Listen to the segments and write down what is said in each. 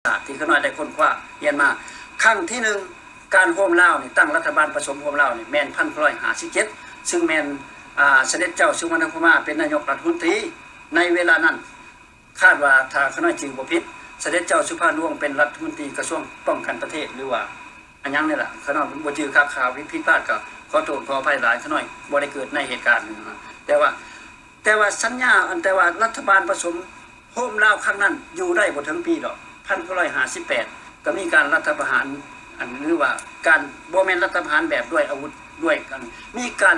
ศาสตร์ที่เขาน้อยได้ค้นคว้าเรียนมาครั้งที่หนึ่งการโฮมลาวนี่ตั้งรัฐบาลผสมโฮมลาวนี่แมน1957ซึ่งแมนเสด็จเจ้าสุวรรณภูมิเป็นนายกรัฐมนตรีในเวลานั้นคาดว่าถ้าเขาน้อยจริงบ่ผิดเสด็จเจ้าสุภาพหลวงเป็นรัฐมนตรีกระทรวงป้องกันประเทศหรือว่าอันยังนี่แหละเขาน้อยบ่จื้อข่าวผิดพลาดก็ขอโทษขออภัยหลายเขาน้อยบ่ได้เกิดในเหตุการณ์นั้นแต่ว่าสัญญาแต่ว่ารัฐบาลผสมโฮมลาวครั้งนั้นอยู่ได้บ่ถึงปีดอก1958ก็มีการรัฐประหารหรือว่าการบ่แม่นรัฐประหารแบบด้วยอาวุธด้วยกันมีการ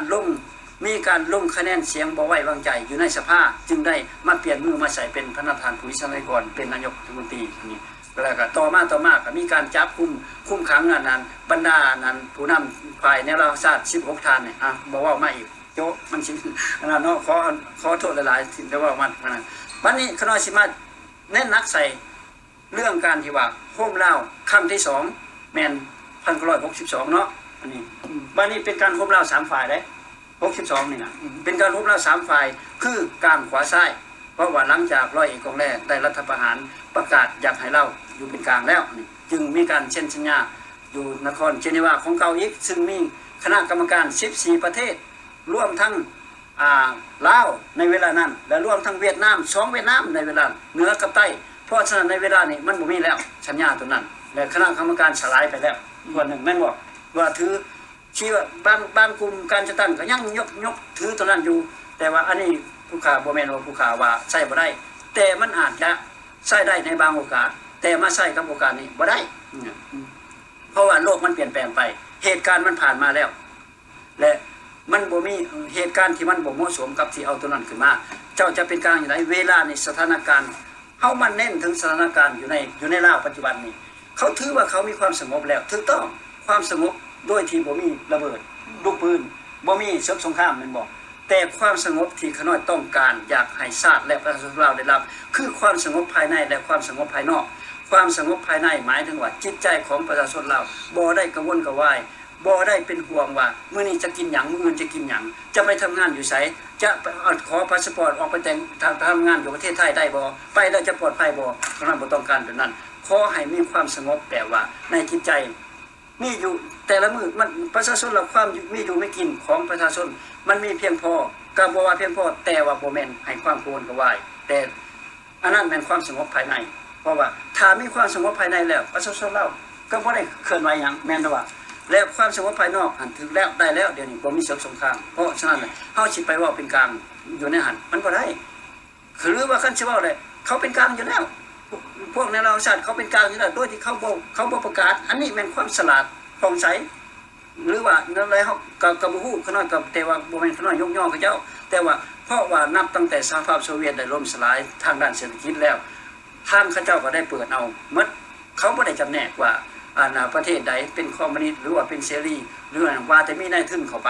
ลงคะแนนเสียงบ่ไว้วางใจอยู่ในสภาจึงได้มาเปลี่ยนมือมาใส่เป็นประธานผู้วิสาหกรเป็นนายกรัฐมนตรีนี่แล้วก็ต่อมาก็มีการจับคุมขังนั้นบรรดานั้นผู้นำฝ่ายแนวราชาติ16ท่านนี่บ่เว้ามาอีกโจมันสิเนาะขอโทษหลายๆที่ได้เว้ามาวันนี้ขน้อยสิมาเน้นนักใส่เรื่องการที่ว่าโฮมลาวครั้งที่2แม่น1962เนาะอันนี้บัดนี้เป็นการโฮมลาว3ฝ่ายเด้62นี่นะเป็นการโฮมลาว3ฝ่ายคือกลางขวาซ้ายเพราะว่าหลังจากร้อยเอกกองแร่ได้รัฐประหารประกาศอยากให้เราอยู่เป็นกลางแล้วนี่จึงมีการเซ็นสัญญาอยู่นครเจนีวาของเก่าอีกซึ่งมีคณะกรรมการ14ประเทศรวมทั้งลาวในเวลานั้นและรวมทั้งเวียดนาม2เวียดนามในเวลาเหนือกับใต้เพราะฉะนั้นในเวลานี้มันบ่มีแล้วสัญญาตัวนั้นและคณะกรรมการสลายไปแล้วส่วนหนึ่งแม่นบอกว่าถือชี้ว่าบางกลุ่มการจะตั้งก็ยังยกถือตัวนั้นอยู่แต่ว่าอันนี้ผู้ข่าวบ่แม่นว่าผู้ข่าวว่าใช้บ่ได้แต่มันอาจจะใช้ได้ในบางโอกาสแต่มาใช้กับโอกาสนี้บ่ได้เพราะว่าโลกมันเปลี่ยนแปลงไปเหตุการณ์มันผ่านมาแล้วและมันบ่มีเหตุการณ์ที่มันบ่เหมาะสมกับที่เอาตัวนั้นขึ้นมาเจ้าจะเป็นกลางอย่างไรเวลาในสถานการณ์เฮามันเน้นถึงสถานการณ์อยู่ในลาวปัจจุบันนี้เขาถือว่าเขามีความสงบแล้วถูกต้องความสงบโดยที่บ่มีระเบิดลูกปืนบ่มีศึกสงครามแม่นบ่แต่ความสงบที่ขน้อยต้องการอยากให้ชาติและประชาชนลาวได้รับคือความสงบภายในและความสงบภายนอกความสงบภายในหมายถึงว่าจิตใจของประชาชนลาวบ่ได้กังวลกระวายบ่ได้เป็นห่วงว่ามื้อนี้จะกินหยังมื้ออื่นจะกินหยังจะไปทำงานอยู่ไสจะขอพาสปอร์ตออกไปแต่งทำงานอยู่ประเทศไทยได้บ่ไปแล้วจะปลอดภัยบ่ขน้อยบ่ต้องการแบบนั้นขอให้มีความสงบแต่ว่าในจิตใจมีอยู่แต่ละมื้อมันประชาชนเราความมีอยู่ไม่กินของประชาชนมันมีเพียงพอก็บ่ว่าเพียงพอแต่ว่าบ่แม่นให้ความกังวลกระวายแต่อันนั้นแม่นความสงบภายในเพราะว่าถ้ามีความสงบภายในแล้วประชาชนเราก็บ่ได้เคลื่อนไหวหยังแม่นบ่ว่าแล้วความสงบภายนอกหันถึงแล้วได้แล้วเดี๋ยวนี้บ่มีศึกสงครามเพราะฉะนั้นเฮาสิไปว่าเป็นกลางอยู่ในหันมันบ่ได้คือว่าคันสิเว้าได้เขาเป็นกลางอยู่แล้วพวกในเราชาติเขาเป็นกลางอยู่แล้วโดยที่เขาบ่ประกาศอันนี้แม่นความฉลาดผ่องใสหรือว่านั่นแหละเฮาก็บ่ฮู้ขน้อยก็แต่ว่าบ่แม่นขน้อยยกย่อเขาเจ้าแต่ว่าเพราะว่านับตั้งแต่สหภาพโซเวียตได้ล่มสลายทางด้านเศรษฐกิจแล้วทางเขาเจ้าก็ได้เปิดเอาหมดเขาบ่ได้จำแนกว่าประเทศใดเป็นคอมมิวนิสต์หรือว่าเป็นเสรีหรือว่าแต่มีนายทุนเข้าไป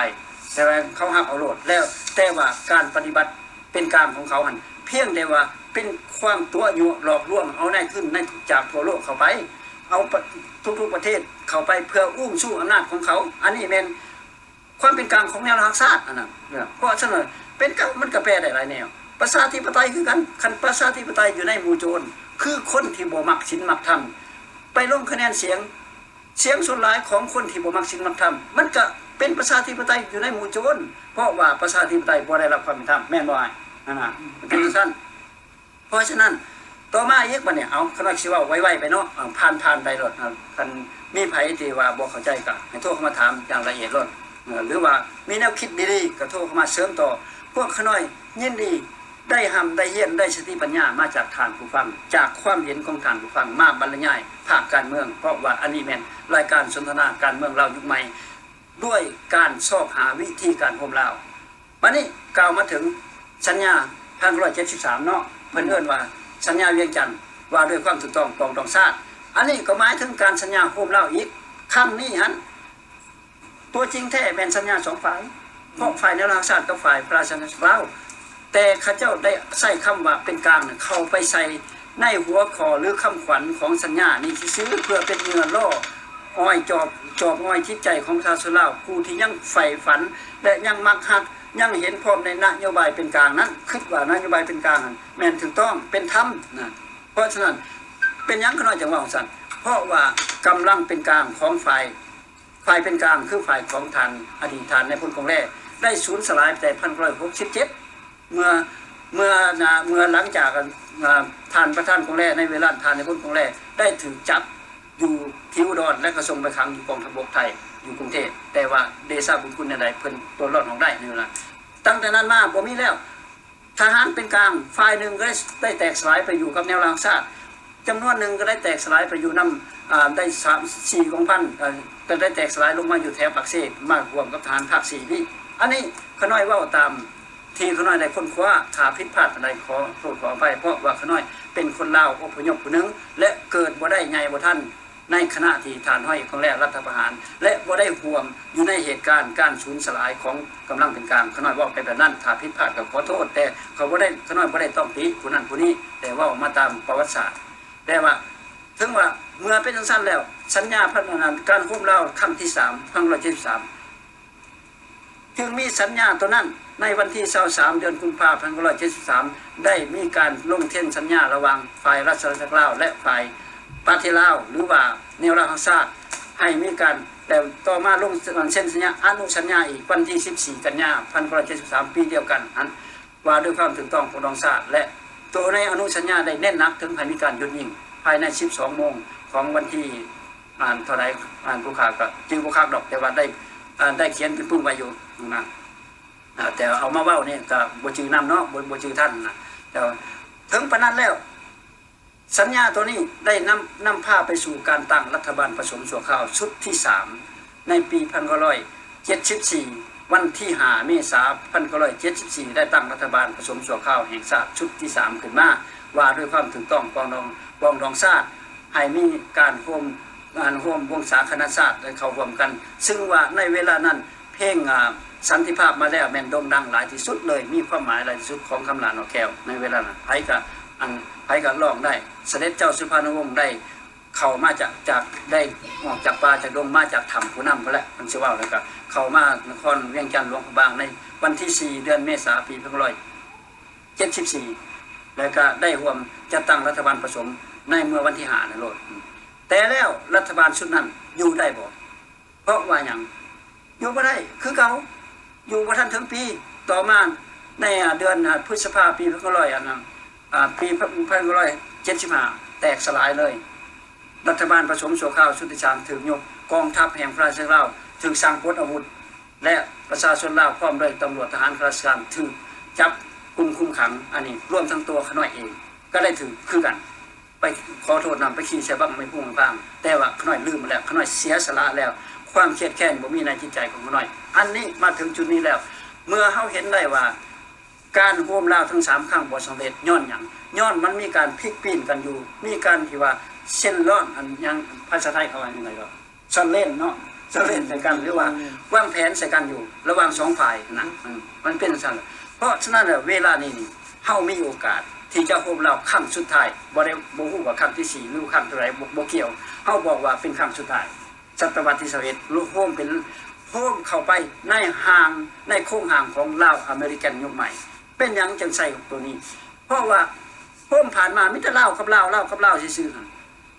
แต่ว่าเขาหักเอาโลดแล้วแต่ว่าการปฏิบัติเป็นกลางของเขาหั่นเพียงแต่ว่าเป็นความตัวยั่วหลอกลวงเอานายทุนในจากทั่วโลกเข้าไปเอาทุกประเทศเข้าไปเพื่ออุ้มสู้อำนาจของเขาอันนี้แม่นความเป็นกลางของแนวทางชาติอันนั้นเพราะฉะนั้นเป็นมันก็แปลได้หลายแนวประชาธิปไตยคือกันคันประชาธิปไตยอยู่ในหมู่โจรคือคนที่บ่มักศีลมักธรรมไปลงคะแนนเสียงส่วนหลายของคนที่บ่มักศีลมักธรรมมันก็เป็นประชาธิปไตยอยู่ในหมู่โจรเพราะว่าประชาธิปไตยบ่ได้รับความเป็นธรรมแม่นบ่อ้ายนั่นน่ะเป็นซั่นเพราะฉะนั้นต่อมาอีกบัดนี้เอาคณะสิเว้าไวๆไปเนาะผ่านไปรถคันมีไผที่ว่าบ่เข้าใจก็ให้โทรเข้ามาถามอย่างละเอียดรถหรือว่ามีแนวคิดดีๆก็โทรเข้ามาเสริมต่อพวกขน้อยยินดีได้ได้เฮียนได้สติปัญญามาจากท่านผู้ฟังจากความเห็นของท่านผู้ฟังมาบรรยายภาคการเมืองเพราะว่าอันนี้แม่นรายการสนทนาการเมืองเรายุคใหม่ด้วยการซอกหาวิธีการโฮมลาววันนี้กล่าวมาถึงสัญญา1973เนาะเพิ่นเอิ้นว่าสัญญาเวียงจันทน์ว่าด้วยความถูกต้องปรองดองชาติอันนี้ก็หมายถึงการสัญญาโฮมลาวอีกครั้งนี้หั่นตัวจริงแท้แม่นสัญญา2ฝ่ายเพราะฝ่ายแนวทางชาติกับฝ่ายประชาชนลาวแต่ข้าเจ้าได้ใช้คำว่าเป็นกลางเข้าไปใส่ในหัวข้อหรือคำขวัญของสัญญานี้ซื้อเพื่อเป็นเงื่อนล่ออ้อยจอบอ้อยจิตใจของประชาชนลาวผู้ที่ยังใฝ่ฝันและยังมักฮักยังเห็นพร้อมในนโยบายเป็นกลางนั้นคิดว่านโยบายเป็นกลางแม่นถูกต้องเป็นธรรมนะเพราะฉะนั้น เป็นหยังขน้อยจังว่าของซั่นเพราะว่ากำลังเป็นกลางของฝ่ายเป็นกลางคือฝ่ายของทานอดีตทานในพลกองแร่ได้สูญสลายแต่1967เมื่อเมื่อหลังจากทานประธานกองแร่ในเวลาทานในพลกองแร่ได้ถูกจับอยู่ที่อุดรและกระทรวงไปขังอยู่กองทัพบกไทยอยู่กรุงเทพแต่ว่าเดชะบุญคุณใดเพิ่นตัวรอดของได้นี่ล่ะตั้งแต่นั้นมาบ่มีแล้วทหารเป็นกลางฝ่ายหนึ่งก็ได้แตกสลายไปอยู่กับแนวรางชาติจำนวนหนึ่งก็ได้แตกสลายไปอยู่นำได้3-4กองพันก็ได้แตกสลายลงมาอยู่แถวปากเสมารวมกับทหารภาค4นี่อันนี้ขน้อยเว้าตามที่ขน้อยได้ค้นคว้าถ้าผิดพลาดอะไรขอโทษขออภัยเพราะว่าขน้อยเป็นคนลาวอพยพผู้นึงและเกิดบ่ได้ใหญ่บ่ทันในคณะที่ฐานห้อยของแรกรัฐประหารและบ่ได้ห่วงอยู่ในเหตุการณ์การสูญสลายของกำลังเป็นกลางขน้อยว่าไปแบบนั้นถ้าผิดพลาดก็ขอโทษแต่เขาบ่ได้ขน้อยบ่ได้ต้องติผู้นั้นผู้นี้แต่ว่ามาตามประวัติศาสตร์แต่ว่าถึงว่าเมื่อเป็นจังซั่นแล้วสัญญาพัฒนาการร่วมเล่าครั้งที่3 1973จึงมีสัญญาตัวนั้นในวันที่23เดือนกุมภาพันธ์1973ได้มีการลงเซ็นสัญญาระหว่างฝ่ายรัฐราชลาวและฝ่ายประเทศลาวหรือว่าแนวราชาติให้มีการแต่ต่อมาลงเซ็นสัญญาอนุสัญญาอีกวันที่14กันยายน1973ปีเดียวกันนั้นว่าด้วยความถูกต้องของดองชาติและตัวในอนุสัญญาได้เน้นหนักถึงให้มีการหยุดยิงภายใน12โมงของวันที่เท่าใดผู้ข่าวก็จึงบ่คักดอกแต่ว่าได้เขียนเป็นปุ่มไว้อยู่นะแต่เอามาเว้านี่ก็บ่ชื่อนำเนาะบ่ชื่อท่านนะแต่ถึงปานนั้นแล้วสัญญาตัวนี้ได้นำพาไปสู่การตั้งรัฐบาลผสมชั่วคราวชุดที่3ในปี1974วันที่5เมษายน1974ได้ตั้งรัฐบาลผสมชั่วคราวแห่งชาติชุดที่3ขึ้นมาว่าด้วยความถูกต้องปองดองชาติให้มีการร่วมวงศาคณะชาติได้เข้าร่วมกันซึ่งว่าในเวลานั้นเพลงสันติภาพมาแล้วแม่นโด่งดังหลายที่สุดเลยมีความหมายหลายที่สุดของคำลาหนอแก้วในเวลานั้นไผก็ร้องได้เสด็จเจ้าสุพรรณวงศ์ได้เข้ามาจากได้ออกจากป่าจากดงมาจากถ้ำผู้นำพุ่นแหละมันสิเว้าแล้วก็เข้ามานครเวียงจันทน์หลวงพระบางในวันที่4เดือนเมษายนปี1974แล้วก็ได้ร่วมจัดตั้งรัฐบาลผสมในเมื่อวันที่5นั่นโลดแต่แล้วรัฐบาลชุดนั้นอยู่ได้บ่เพราะว่าหยังอยู่บ่ได้คือเก่าอยู่บ่ทันถึงปีต่อมาในเดือนพฤษภาคมปีปี1975แตกสลายเลยรัฐบาลผสมชั่วคราวชุดที่3ถึงยกกองทัพแห่งประชาชนลาวถึงสั่งปลดอาวุธและประชาชนลาวพร้อมด้วยตำรวจทหารข้าราชการถึงจับคุมขังอันนี้รวมทั้งตัวขน้อยเองก็ได้ถือคือกันไปขอโทษนำไปขี่ใส่บังไม่พุ่งพังแต่ว่าขน้อยลืมแล้วขน้อยเสียสละแล้วความเครียดแค้นบ่มีในจิตใจของขน้อยอันนี้มาถึงจุดนี้แล้วเมื่อเฮาเห็นได้ว่าการร่วมลาวทั้ง3ครั้งบ่สำเร็จย้อนหยังย้อนมันมีการพลิกปีนกันอยู่มีการที่ว่าเส้นร้อนอันยังภาษาไทยเขาว่าจังได๋ก็ซ่อนเล่นเนาะซ่อนเล่นใส่กันหรือว่าวางแผนใส่กันอยู่ระหว่าง2ฝ่ายนะมันเป็นซั่นเพราะฉะนั้นเวลานี้นี่เฮามีโอกาสที่จะร่วมลาวครั้งสุดท้ายบ่ได้บ่ฮู้ว่าครั้งที่4หรือครั้งเท่าไหร่บ่เกี่ยวเฮาบอกว่าเป็นครั้งสุดท้ายศตวรรษที่21ร่วมเป็นร่วมเข้าไปในโครงห่างของลาวอเมริกันยุคใหม่เป็นหยังจังใส่ตัวนี้เพราะว่าร่วมผ่านมามีแต่ลาวกับลาวซื่อๆหั่น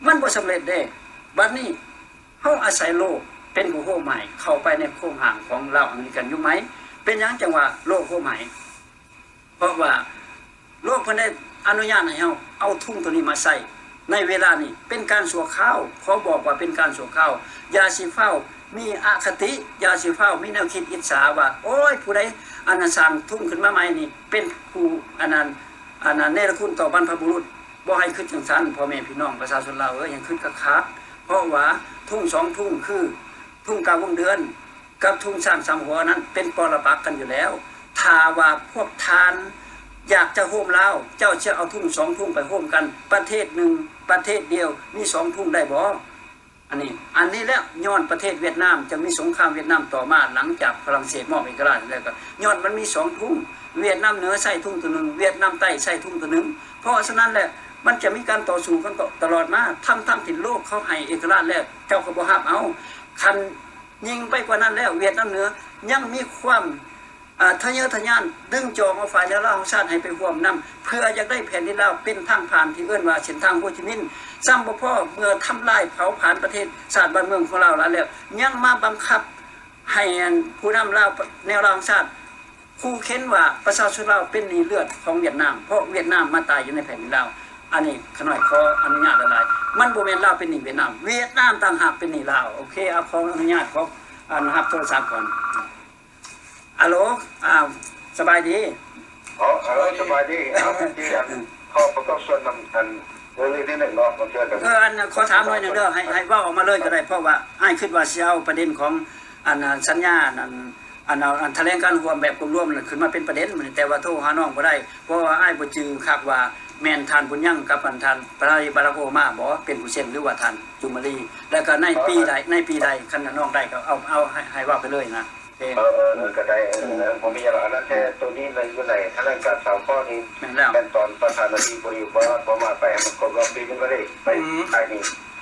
มันบ่สำเร็จเด้บัดนี้เฮาอาศัยโลกเป็นผู้ร่วมใหม่เข้าไปในโครงห่างของลาวอเมริกันยุคใหม่เป็นหยังจังว่าโลกร่วมใหม่เพราะว่าโลกเพิ่นได้อนุญาตให้เฮาเอาทุ่งตัวนี้มาใส่ในเวลานี้เป็นการชั่วคราวขอบอกว่าเป็นการชั่วคราวอย่าสิเฝ้ามีอคติอย่าสิเฝ้ามีแนวคิดอิจฉาว่าโอ้ยผู้ใดอันนั้นสร้างทุ่งขึ้นมาใหม่นี่เป็นผู้อันนั้นเนรคุณต่อบรรพบุรุษบ่ให้คิดจังซั่นพ่อแม่พี่น้องประชาชนลาวยังคิดคักๆเพราะว่าทุ่ง2ทุ่งคือทุ่งกลางวงเดือนกับทุ่งสร้างสามหัวนั้นเป็นปรปักษ์กันอยู่แล้วถ้าว่าพวกทานอยากจะโฮมลาวเจ้าจะเอาทุ่ง2ทุ่งไปโฮมกันประเทศนึงประเทศเดียวมี2ทุ่งได้บ่อันนี้แล้วย้อนประเทศเวียดนามจะมีสงครามเวียดนามต่อมาหลังจากฝรั่งเศสมอบเอกราชแล้วก็ย้อนมันมี2ทุ่งเวียดนามเหนือใส่ทุ่งตัวนึงเวียดนามใต้ใส่ทุ่งตัวนึงเพราะฉะนั้นแหละมันจะมีการต่อสู้กันตลอดมาทั้งที่โลกเขาให้เอกราชแล้วเจ้าก็บ่รับเอาคันยิงไปกว่านั้นแล้วเวียดนามเหนือยังมีความทะเยอทะยานดึงจองเอาฝ่ายลาวชาติให้ไปร่วมนำเพื่ออยากได้แผ่นดินลาวเป็นทางผ่านที่เอิ้นว่าเส้นทางโฮจิมินห์ ซ้ำบ่พอเมื่อทำลายเผาผลาญประเทศชาติบ้านเมืองของเราแล้วยังมาบังคับให้ผู้นำลาวแนวราวชาติคู่เค้นว่าประชาชนลาวเป็นหนี้เลือดของเวียดนามเพราะเวียดนามมาตายอยู่ในแผ่นดินลาวอันนี้ขน้อยขออนุญาตหลายๆมันบ่แม่นลาวเป็นหนี้เวียดนามเวียดนามต่างหากเป็นหนี้ลาวโอเคเอาขออนุญาตขอรับโทรศัพท์ก่อนอะโหลสบายดีอ๋อสบายดีที่ข้อประกอบส่วนนำกันเรื่องที่หนึ่งเนาะมาเจอกันอันขอถามหน่อยนึงเด้อให้เว้าออกมาเลยก็ได้เพราะว่าอ้ายคิดว่าสิเอาประเด็นของสัญญาอันแถลงการรวมแบบรวมๆนั่นขึ้นมาเป็นประเด็นแต่ว่าโทรหาน้องบ่ได้เพราะว่าอ้ายบ่จือคักว่าแม่นท่านบุญยังกับท่านบารักโอบามาบ่เป็นผู้เซ็นหรือว่าท่านจุมารีแล้วก็ในปีใดคันน้องได้ก็เอาให้เว้าไปเลยนะก็ได้ผมมีอย่างนั้นแต่ตัวนี้ในอยู่ในแถลงการ3ข้อนี้เป็นตอนประธานาธิบดีบ่มาไปมันครบรอบปีนึงก็ได้ไปขายนี่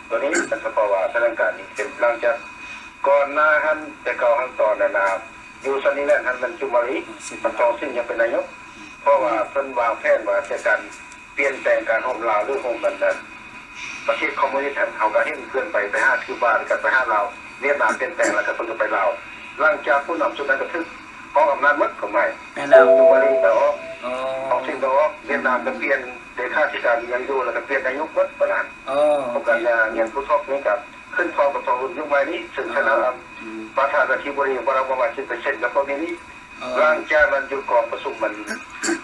ตัวนี้เป็นเฉพาะว่าแถลงการนี้เป็นหลังจากก่อนหน้าท่านแต่เก่าขั้นตอนนะอยู่ซันนี่แลนด์ท่านเป็นจุมารีมันต้องซึ่งยังเป็นนายกเพราะว่าเพิ่นวางแผนว่าจะการเปลี่ยนแปลงการโฮมลาวหรือโฮมกันนั้นประเทศคอมมิวนิสต์เขาก็เห็นเพื่อนไป5คิวบากันไป5ลาวเวียดนามเปลี่ยนแปลงแล้วก็เพิ่นก็ไปลาวหลังจากผู้นำสุดนั้นก็ทึกออกอำนาจหมดก็ไม่จุมารีก็ออกสิ่งก็ออกเวียดนามก็เปลี่ยนเลขาธิการยังอยู่แล้วก็เปลี่ยนนายกหมดประมาณผมกันเงินผู้ทบนี้กับขึ้นทองกับทองรุ่นยุคใหม่นี้ซึ่งชนะประธานาธิบดีประมาณ10%แล้วพวกนี้หลังจากมันอยู่กองประชุมมัน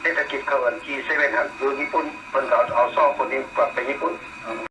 เศรษฐกิจเขาอันG7 ครับอยู่ญี่ปุ่นเพิ่นก็เอา2คนนี้กลับไปญี่ปุ่น